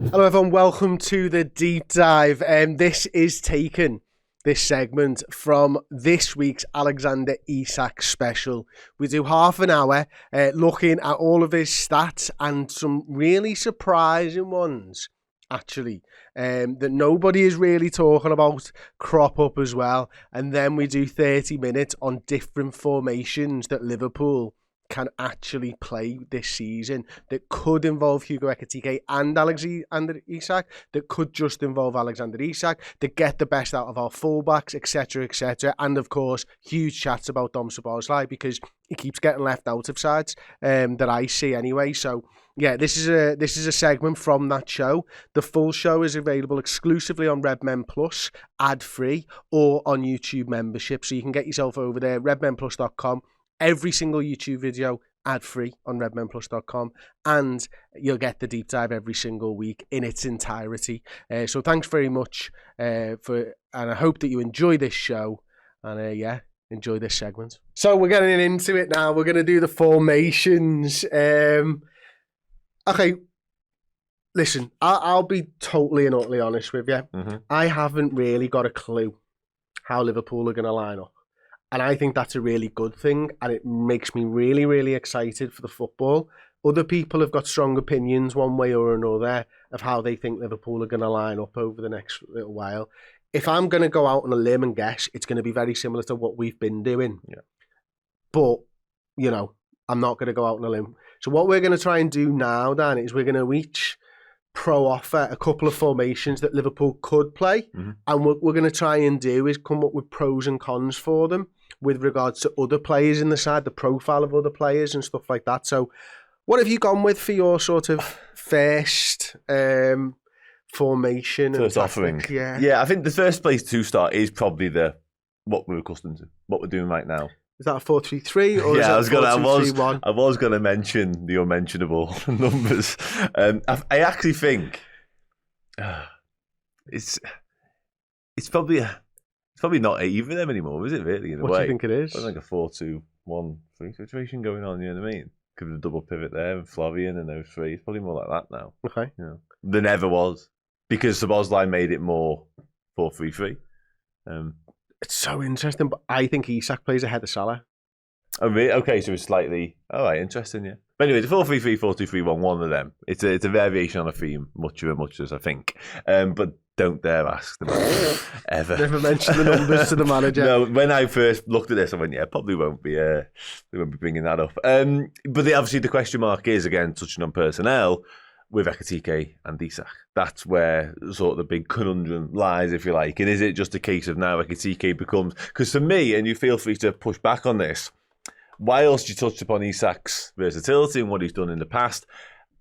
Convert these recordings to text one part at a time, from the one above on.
Hello everyone, welcome to the deep dive. This is taken, this segment, from this week's Alexander Isak special. We do half an hour looking at all of his stats and some really surprising ones, actually, that nobody is really talking about crop up as well. And then we do 30 minutes on different formations that Liverpool can actually play this season that could involve Hugo Ekitike and Alexander Isak, that could just involve Alexander Isak, that get the best out of our fullbacks, etc., etc. And of course, huge chats about Dom Szoboszlai because he keeps getting left out of sides that I see anyway. So yeah, this is a segment from that show. The full show is available exclusively on Redmen Plus, ad-free, or on YouTube membership. So you can get yourself over there, redmenplus.com. Every single YouTube video ad-free on redmenplus.com, and you'll get the deep dive every single week in its entirety. So thanks very much and I hope that you enjoy this show, and enjoy this segment. So we're getting into it now. We're going to do the formations. Okay, listen, I'll be totally and utterly honest with you. Mm-hmm. I haven't really got a clue how Liverpool are going to line up. And I think that's a really good thing, and it makes me really, really excited for the football. Other people have got strong opinions one way or another of how they think Liverpool are going to line up over the next little while. If I'm going to go out on a limb and guess, it's going to be very similar to what we've been doing. Yeah. But, you know, I'm not going to go out on a limb. So what we're going to try and do now, Dan, is we're going to each offer a couple of formations that Liverpool could play. Mm-hmm. And what we're going to try and do is come up with pros and cons for them with regards to other players in the side, the profile of other players and stuff like that. So what have you gone with for your sort of first formation? First offering. Yeah, I think the first place to start is probably what we're accustomed to, what we're doing right now. Is that a 4-3-3 or is it a 4-2-3-1? I was going to mention the unmentionable numbers. I actually think it's probably not either of them anymore, is it? Really? In a way, do you think it is? It's like a 4-2-1-3 situation going on. You know what I mean? Give the double pivot there, and Flavian and those three. It's probably more like that now. Okay. You know, there never was because Szoboszlai made it more 4-3-3. It's so interesting, but I think Isak plays ahead of Salah. Oh, really? Okay, so it's slightly... All right, interesting, yeah. But anyway, the 4-3-3, 4-2-3-1, one of them. It's a variation on a theme, much as I think. But don't dare ask the manager, ever. Never mention the numbers to the manager. No, when I first looked at this, I went, yeah, probably won't be bringing that up. But obviously the question mark is, again, touching on personnel, with Ekitike and Isak. That's where sort of the big conundrum lies, if you like. And is it just a case of now Ekitike becomes... Because for me, and you feel free to push back on this, whilst you touched upon Isak's versatility and what he's done in the past,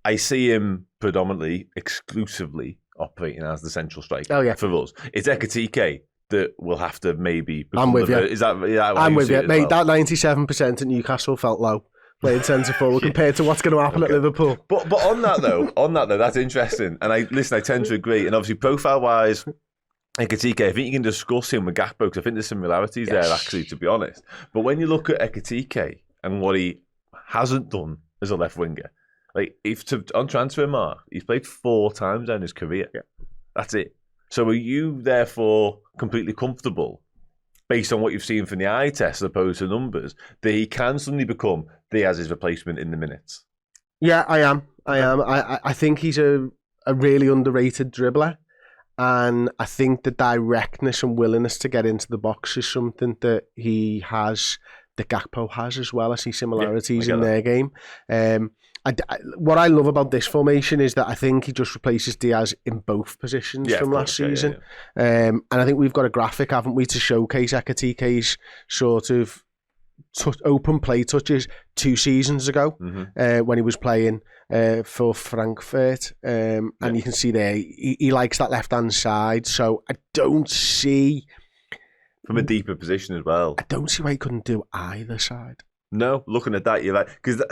I see him predominantly, exclusively operating as the central striker for us. It's Ekitike that will have to maybe... I'm with you. Is that I'm with you. Mate, that 97% at Newcastle felt low. Playing centre forward compared to what's going to happen at Liverpool. But on that though, that's interesting. And I tend to agree. And obviously, profile-wise, Ekitike, I think you can discuss him with Gakpo because I think there's similarities there, actually, to be honest. But when you look at Ekitike and what he hasn't done as a left winger, like on Transfermarkt, he's played 4 times in his career. Yeah. That's it. So are you therefore completely comfortable, based on what you've seen from the eye test as opposed to numbers, that he can suddenly become Diaz's replacement in the minutes? Yeah, I am. I think he's a really underrated dribbler. And I think the directness and willingness to get into the box is something that he has, that Gakpo has as well. I see similarities in their game. What I love about this formation is that I think he just replaces Diaz in both positions from last season. And I think we've got a graphic, haven't we, to showcase Ekitike's sort of open play touches 2 seasons ago when he was playing for Frankfurt. And you can see there, he likes that left-hand side. So I don't see... From a deeper position as well. I don't see why he couldn't do either side. No, looking at that, you're like... Because...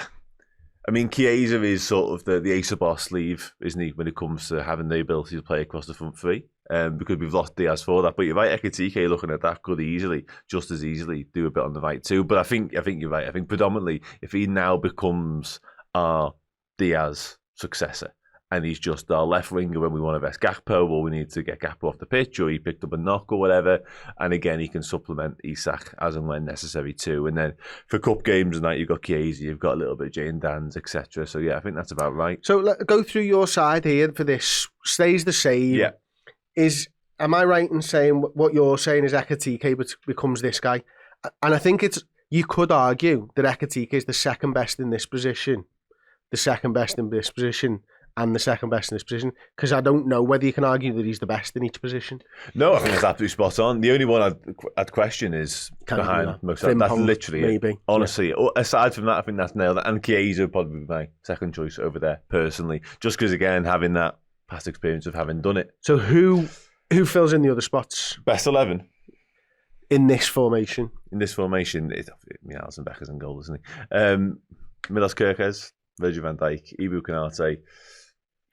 I mean, Chiesa is sort of the ace up our sleeve, isn't he, when it comes to having the ability to play across the front three? Because we've lost Diaz for that. But you're right, Ekitike, looking at that, could just as easily do a bit on the right too. But I think you're right. I think predominantly, if he now becomes our Diaz successor, and he's just our left winger when we want to rest Gakpo, or we need to get Gakpo off the pitch, or he picked up a knock or whatever. And again, he can supplement Isak as and when necessary too. And then for cup games and that, you've got Chiesa, you've got a little bit of Jane Dans, etc. So yeah, I think that's about right. So go through your side here for this. Stays the same. Yeah. Am I right in saying what you're saying is Ekitike becomes this guy? And I think you could argue that Ekitike is the second best in this position, the second best in this position, and the second best in this position, because I don't know whether you can argue that he's the best in each position. No, I think that's absolutely spot on. The only one I'd question is behind Mo Salah. That's literally maybe. It. Honestly, aside from that, I think that's nailed. And Chiesa would probably be my second choice over there, personally. Just because, again, having that past experience of having done it. So who fills in the other spots? Best 11. In this formation? In this formation, Alisson Becker's in goal, isn't he? Milos Kerkez, Virgil van Dijk, Ibu Konate,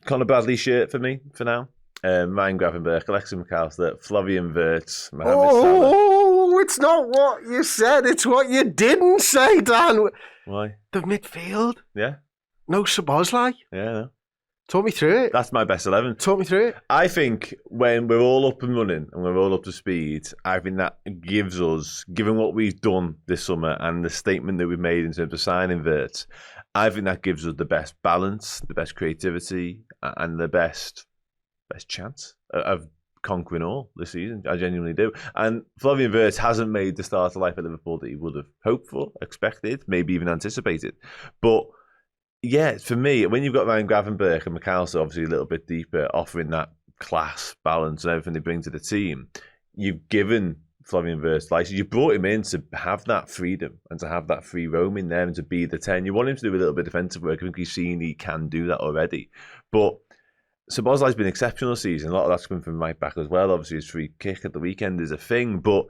Conor Bradley shirt for me, for now. Ryan Gravenberch, Alexis McAllister, Flavian Wirtz, Mohamed Salah. Oh, it's not what you said, it's what you didn't say, Dan. Why? The midfield? Yeah. No Szoboszlai? Yeah, no. Talk me through it. That's my best 11. Talk me through it. I think when we're all up and running and we're all up to speed, I think that gives us, given what we've done this summer and the statement that we've made in terms of signing Wirtz, I think that gives us the best balance, the best creativity, and the best chance of conquering all this season. I genuinely do. And Flavian Wirtz hasn't made the start of life at Liverpool that he would have hoped for, expected, maybe even anticipated. But yeah, for me, when you've got Ryan Gravenberch and McAllister, obviously a little bit deeper, offering that class, balance, and everything they bring to the team, you've given Flavian Wirtz license. You brought him in to have that freedom and to have that free roaming there and to be the 10. You want him to do a little bit of defensive work. I think he's seen he can do that already. But Szoboszlai's been exceptional this season. A lot of that's coming from right back as well. Obviously, his free kick at the weekend is a thing, but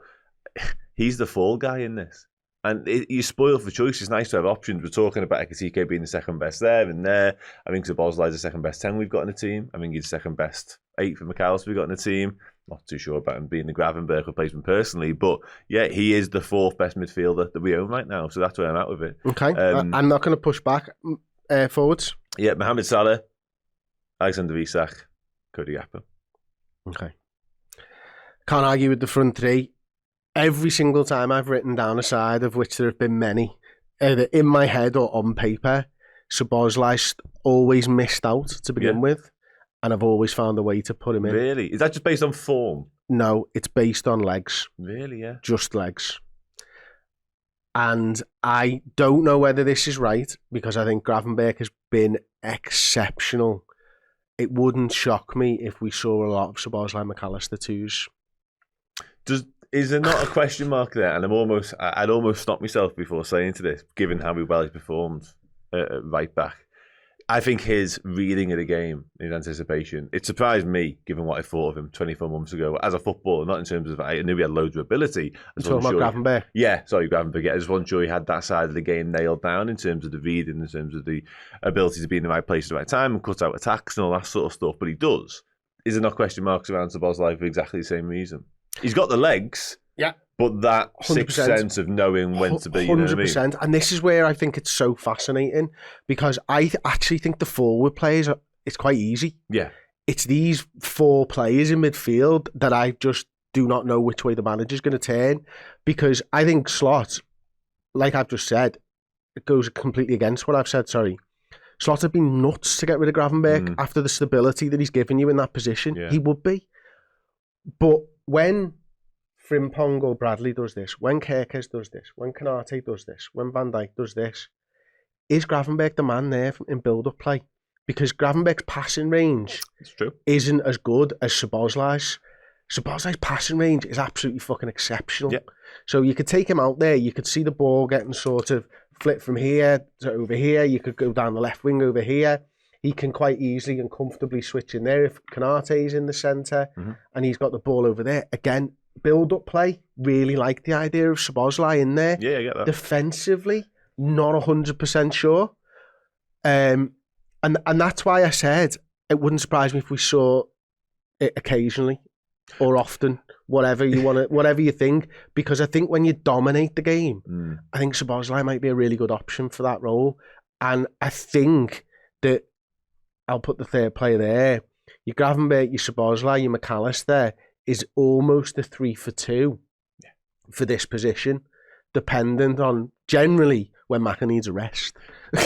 he's the fall guy in this. And you're spoiled for choice. It's nice to have options. We're talking about Ekitike being the second best there and there. I think Szoboszlai's the second best 10 we've got in the team. I think he's the second best 8 for McAllister we've got in the team. Not too sure about him being the Gravenberch replacement personally, but yeah, he is the 4th best midfielder that we own right now. So that's where I'm at with it. Okay. I'm not going to push back forwards. Yeah, Mohamed Salah, Alexander Isak, Cody Gakpo. Okay. Can't argue with the front three. Every single time I've written down a side, of which there have been many, either in my head or on paper, Szoboszlai's always missed out to begin with, and I've always found a way to put him in. Really? Is that just based on form? No, it's based on legs. Really, yeah. Just legs. And I don't know whether this is right, because I think Gravenberch has been exceptional. It wouldn't shock me if we saw a lot of Szoboszlai McAllister twos. Is there not a question mark there? And I'd almost stop myself before saying to this, given how well he's performed right back. I think his reading of the game, his anticipation, it surprised me, given what I thought of him 24 months ago as a footballer, not in terms of, I knew he had loads of ability. You're talking about Gravenberch? Yeah, sorry, Gravenberch. I just wasn't sure he had that side of the game nailed down in terms of the reading, in terms of the ability to be in the right place at the right time and cut out attacks and all that sort of stuff, but he does. Is there not question marks around Szoboszlai for exactly the same reason? He's got the legs, yeah, but that 100%. Sixth sense of knowing when to be, 100%. You know what I mean? And this is where I think it's so fascinating, because I actually think the forward players, it's quite easy. Yeah. It's these 4 players in midfield that I just do not know which way the manager's going to turn, because I think Slot, like I've just said, it goes completely against what I've said, sorry. Slot had been nuts to get rid of Gravenberch after the stability that he's given you in that position. Yeah. He would be. But when Frimpong or Bradley does this, when Kerkez does this, when Konate does this, when Van Dijk does this, is Gravenberch the man there in build-up play? Because Gravenberch's passing range isn't as good as Szoboszlai's. Szoboszlai's passing range is absolutely fucking exceptional. Yep. So you could take him out there, you could see the ball getting sort of flipped from here to over here, you could go down the left wing over here. He can quite easily and comfortably switch in there if Konate's in the centre and he's got the ball over there. Again, build-up play, really like the idea of Szoboszlai in there. Yeah, I get that. Defensively, not 100% sure. And that's why I said it wouldn't surprise me if we saw it occasionally or often, whatever you think, because I think when you dominate the game, I think Szoboszlai might be a really good option for that role. And I think that I'll put the third player there. Your Gravenberch, your Szoboszlai, your McAllister is almost a 3-for-2 for this position, dependent on generally when Maka needs a rest. I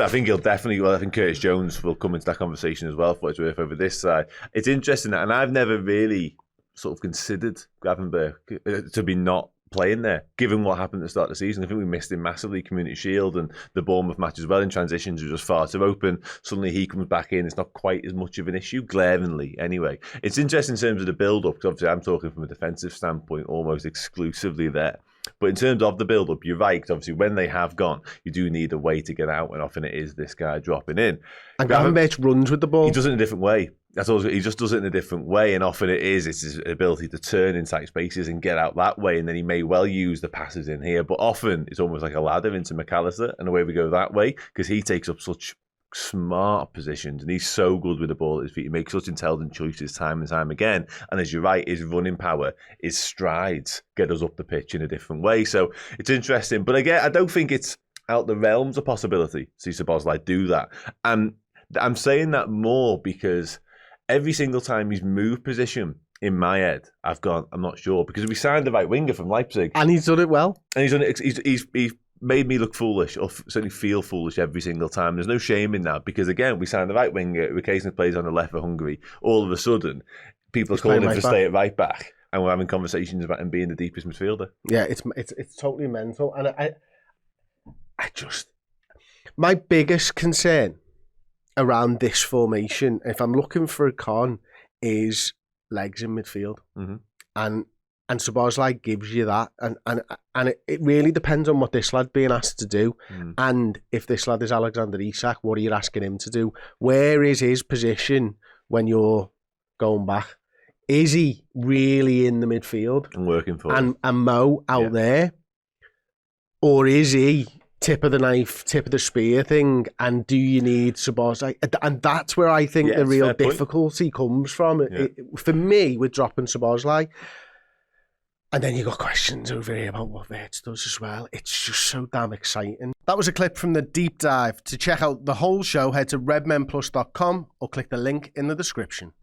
think he'll definitely. Well, I think Curtis Jones will come into that conversation as well for what it's worth over this side. It's interesting, and I've never really sort of considered Gravenberch to be not playing there, given what happened at the start of the season. I think we missed him massively, Community Shield and the Bournemouth match as well. In transitions, were just far too open. Suddenly he comes back in. It's not quite as much of an issue, glaringly anyway. It's interesting in terms of the build-up, because obviously I'm talking from a defensive standpoint almost exclusively there. But in terms of the build-up, you're right, because obviously when they have gone, you do need a way to get out, and often it is this guy dropping in. And Gravenberch runs with the ball. He does it in a different way. That's all. He just does it in a different way, and often it's his ability to turn in tight spaces and get out that way, and then he may well use the passes in here, but often it's almost like a ladder into McAllister, and away we go that way, because he takes up such smart positions, and he's so good with the ball at his feet. He makes such intelligent choices time and time again, and as you're right, his running power, his strides get us up the pitch in a different way. So it's interesting, but again, I don't think it's out the realms of possibility to see Szoboszlai do that, and I'm saying that more because every single time he's moved position in my head, I've gone, I'm not sure, because we signed the right winger from Leipzig, and he's done it well, and he's done it. He's made me look foolish, or certainly feel foolish every single time. There's no shame in that, because again, we signed the right winger who occasionally plays on the left for Hungary. All of a sudden, people are calling him to stay at right back, and we're having conversations about him being the deepest midfielder. Yeah, it's totally mental, and I just, my biggest concern around this formation, if I'm looking for a con, is legs in midfield. Mm-hmm. And Szoboszlai gives you that. And it really depends on what this lad being asked to do. Mm. And if this lad is Alexander Isak, what are you asking him to do? Where is his position when you're going back? Is he really in the midfield? And working for and Mo out there? Or is he tip of the knife, tip of the spear thing, and do you need Szoboszlai? And that's where I think the real difficulty comes from. For me, with dropping Szoboszlai, and then you got questions over here about what Wirtz does as well. It's just so damn exciting. That was a clip from the deep dive. To check out the whole show, head to redmenplus.com or click the link in the description.